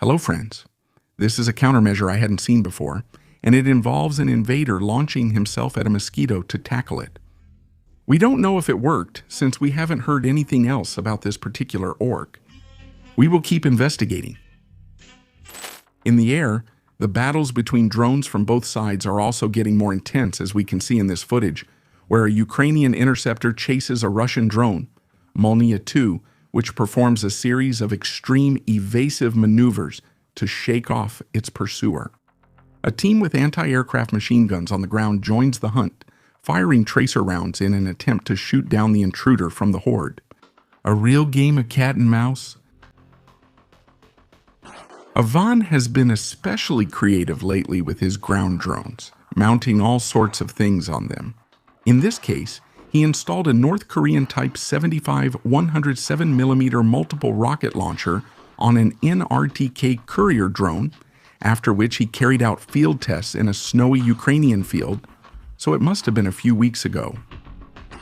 Hello friends. This is a countermeasure I hadn't seen before, and it involves an invader launching himself at a mosquito to tackle it. We don't know if it worked, since we haven't heard anything else about this particular orc. We will keep investigating. In the air, the battles between drones from both sides are also getting more intense, as we can see in this footage, where a Ukrainian interceptor chases a Russian drone, Molniya 2, which performs a series of extreme evasive maneuvers to shake off its pursuer. A team with anti-aircraft machine guns on the ground joins the hunt, firing tracer rounds in an attempt to shoot down the intruder from the horde. A real game of cat and mouse? Ivan has been especially creative lately with his ground drones, mounting all sorts of things on them. In this case, he installed a North Korean Type 75 107mm multiple rocket launcher on an NRTK courier drone, after which he carried out field tests in a snowy Ukrainian field, so it must have been a few weeks ago.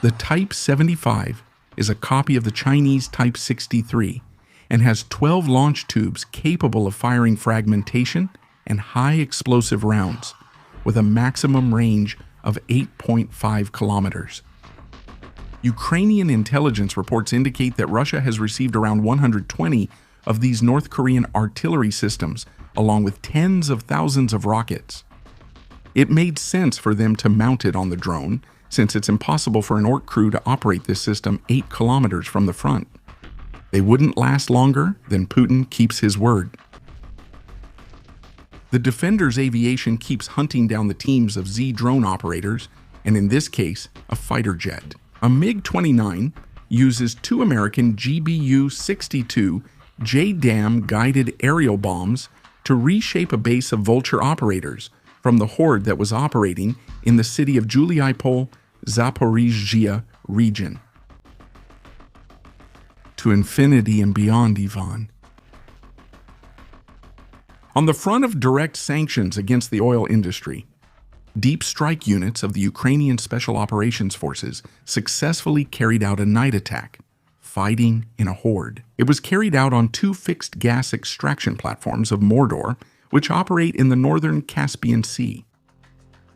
The Type 75 is a copy of the Chinese Type 63 and has 12 launch tubes capable of firing fragmentation and high explosive rounds, with a maximum range of 8.5 kilometers. Ukrainian intelligence reports indicate that Russia has received around 120 of these North Korean artillery systems, along with tens of thousands of rockets. It made sense for them to mount it on the drone, since it's impossible for an orc crew to operate this system 8 kilometers from the front. They wouldn't last longer than Putin keeps his word. The Defender's aviation keeps hunting down the teams of Z drone operators, and in this case, a fighter jet. A MiG-29 uses 2 American GBU-62 JDAM guided aerial bombs to reshape a base of Vulture operators from the horde that was operating in the city of Juliapol, Zaporizhzhia region. To infinity and beyond, Ivan. On the front of direct sanctions against the oil industry, deep strike units of the Ukrainian Special Operations Forces successfully carried out a night attack, fighting in a horde. It was carried out on 2 fixed gas extraction platforms of Mordor, which operate in the northern Caspian Sea.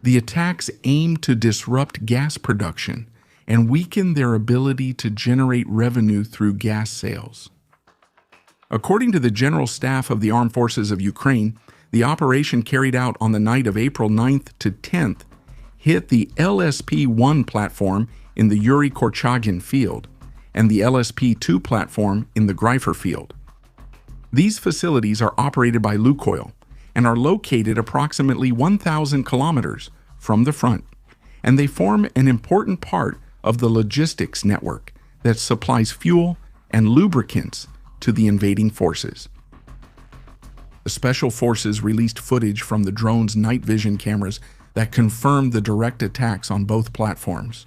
The attacks aimed to disrupt gas production and weaken their ability to generate revenue through gas sales. According to the General Staff of the Armed Forces of Ukraine, the operation carried out on the night of April 9th to 10th hit the LSP-1 platform in the Yuri Korchagin field and the LSP-2 platform in the Greifer field. These facilities are operated by Lukoil and are located approximately 1,000 kilometers from the front, and they form an important part of the logistics network that supplies fuel and lubricants to the invading forces. The Special Forces released footage from the drone's night vision cameras that confirmed the direct attacks on both platforms.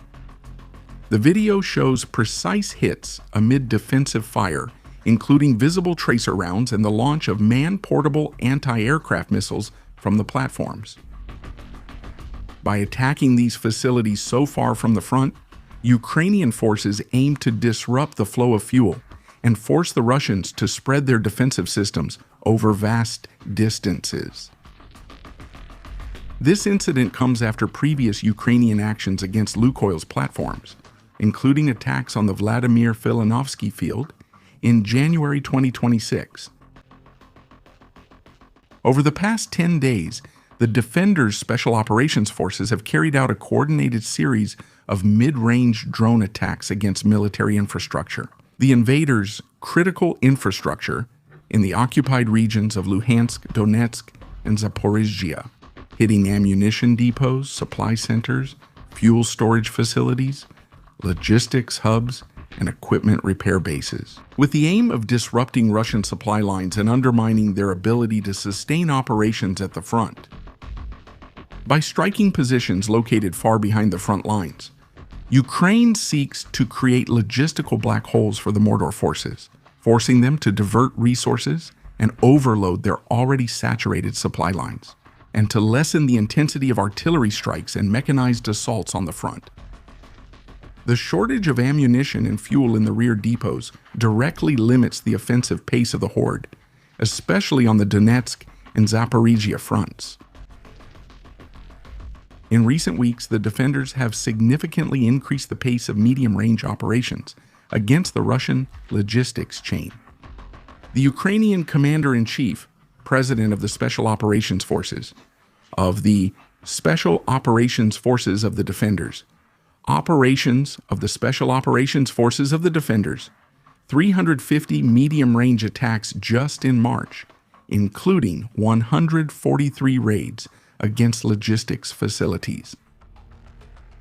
The video shows precise hits amid defensive fire, including visible tracer rounds and the launch of man-portable anti-aircraft missiles from the platforms. By attacking these facilities so far from the front, Ukrainian forces aim to disrupt the flow of fuel and force the Russians to spread their defensive systems over vast distances. This incident comes after previous Ukrainian actions against Lukoil's platforms, including attacks on the Vladimir Filanovsky field in January 2026. Over the past 10 days, the Defender's Special Operations Forces have carried out a coordinated series of mid-range drone attacks against military infrastructure. The invaders' critical infrastructure in the occupied regions of Luhansk, Donetsk, and Zaporizhzhia, hitting ammunition depots, supply centers, fuel storage facilities, logistics hubs, and equipment repair bases, with the aim of disrupting Russian supply lines and undermining their ability to sustain operations at the front. By striking positions located far behind the front lines, Ukraine seeks to create logistical black holes for the Mordor forces, forcing them to divert resources and overload their already saturated supply lines, and to lessen the intensity of artillery strikes and mechanized assaults on the front. The shortage of ammunition and fuel in the rear depots directly limits the offensive pace of the horde, especially on the Donetsk and Zaporizhia fronts. In recent weeks, the defenders have significantly increased the pace of medium-range operations against the Russian logistics chain. The Ukrainian commander-in-chief, president of the Special Operations Forces, of the Special Operations Forces of the Defenders, Operations of the Special Operations Forces of the Defenders, 350 medium-range attacks just in March, including 143 raids against logistics facilities.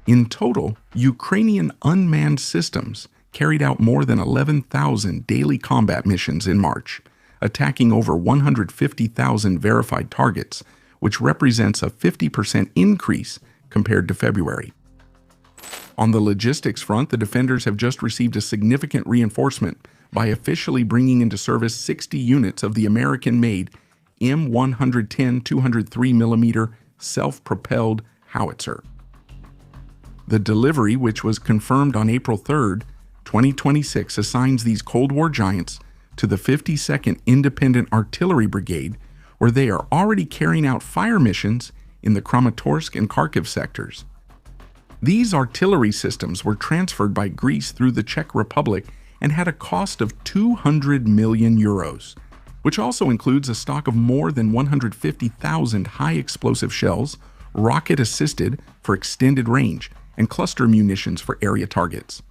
In total, Ukrainian unmanned systems carried out more than 11,000 daily combat missions in March, attacking over 150,000 verified targets, which represents a 50% increase compared to February. On the logistics front, the defenders have just received a significant reinforcement by officially bringing into service 60 units of the American-made M110 203mm self-propelled Howitzer. The delivery, which was confirmed on April 3, 2026, assigns these Cold War giants to the 52nd Independent Artillery Brigade, where they are already carrying out fire missions in the Kramatorsk and Kharkiv sectors. These artillery systems were transferred by Greece through the Czech Republic and had a cost of 200 million euros, which also includes a stock of more than 150,000 high-explosive shells, rocket-assisted for extended range, and cluster munitions for area targets.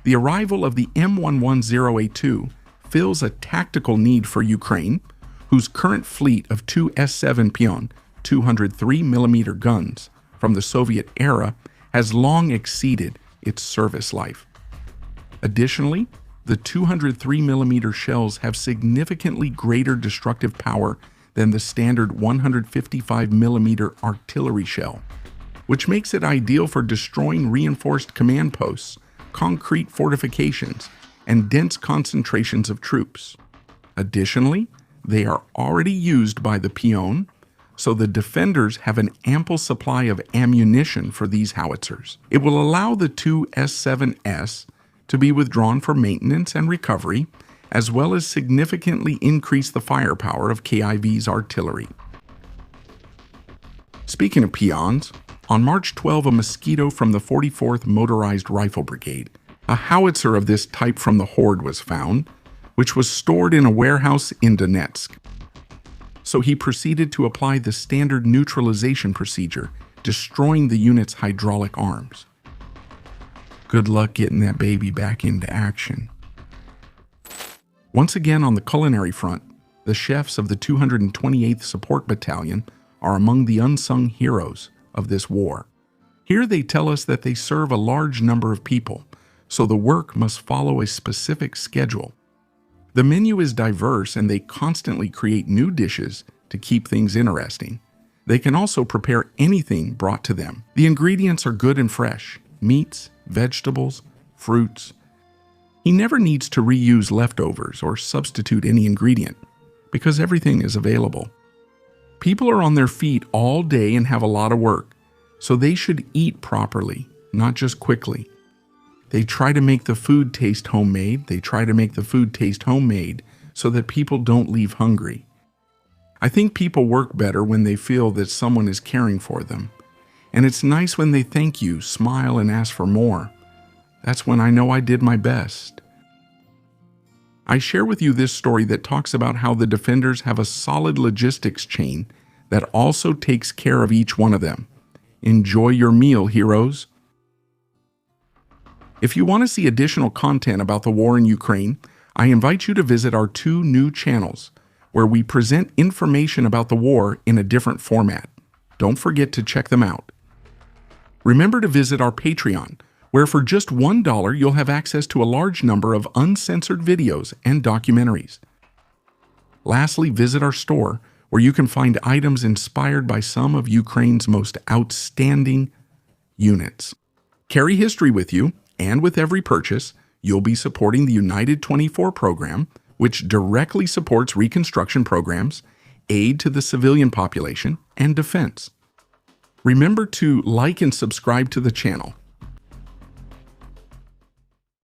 The arrival of the M110A2 fills a tactical need for Ukraine, whose current fleet of two S-7 Pion 203mm guns from the Soviet era has long exceeded its service life. Additionally, the 203mm shells have significantly greater destructive power than the standard 155mm artillery shell, which makes it ideal for destroying reinforced command posts, concrete fortifications, and dense concentrations of troops. Additionally, they are already used by the Pion, so the defenders have an ample supply of ammunition for these howitzers. It will allow the two S-7S to be withdrawn for maintenance and recovery, as well as significantly increase the firepower of KIV's artillery. Speaking of Pions, on March 12, a Mosquito from the 44th Motorized Rifle Brigade, a howitzer of this type from the Horde, was found, which was stored in a warehouse in Donetsk. So he proceeded to apply the standard neutralization procedure, destroying the unit's hydraulic arms. Good luck getting that baby back into action. Once again on the culinary front, the chefs of the 228th Support Battalion are among the unsung heroes of this war. Here they tell us that they serve a large number of people, so the work must follow a specific schedule. The menu is diverse and they constantly create new dishes to keep things interesting. They can also prepare anything brought to them. The ingredients are good and fresh: meats, vegetables, fruits. He never needs to reuse leftovers or substitute any ingredient because everything is available. People are on their feet all day and have a lot of work, so they should eat properly, not just quickly. They try to make the food taste homemade. So that people don't leave hungry. I think people work better when they feel that someone is caring for them. And it's nice when they thank you, smile, and ask for more. That's when I know I did my best. I share with you this story that talks about how the defenders have a solid logistics chain that also takes care of each one of them. Enjoy your meal, heroes. If you want to see additional content about the war in Ukraine, I invite you to visit our two new channels, where we present information about the war in a different format. Don't forget to check them out. Remember to visit our Patreon, where for just $1 you'll have access to a large number of uncensored videos and documentaries. Lastly, visit our store, where you can find items inspired by some of Ukraine's most outstanding units. Carry history with you, and with every purchase, you'll be supporting the United 24 program, which directly supports reconstruction programs, aid to the civilian population, and defense. Remember to like and subscribe to the channel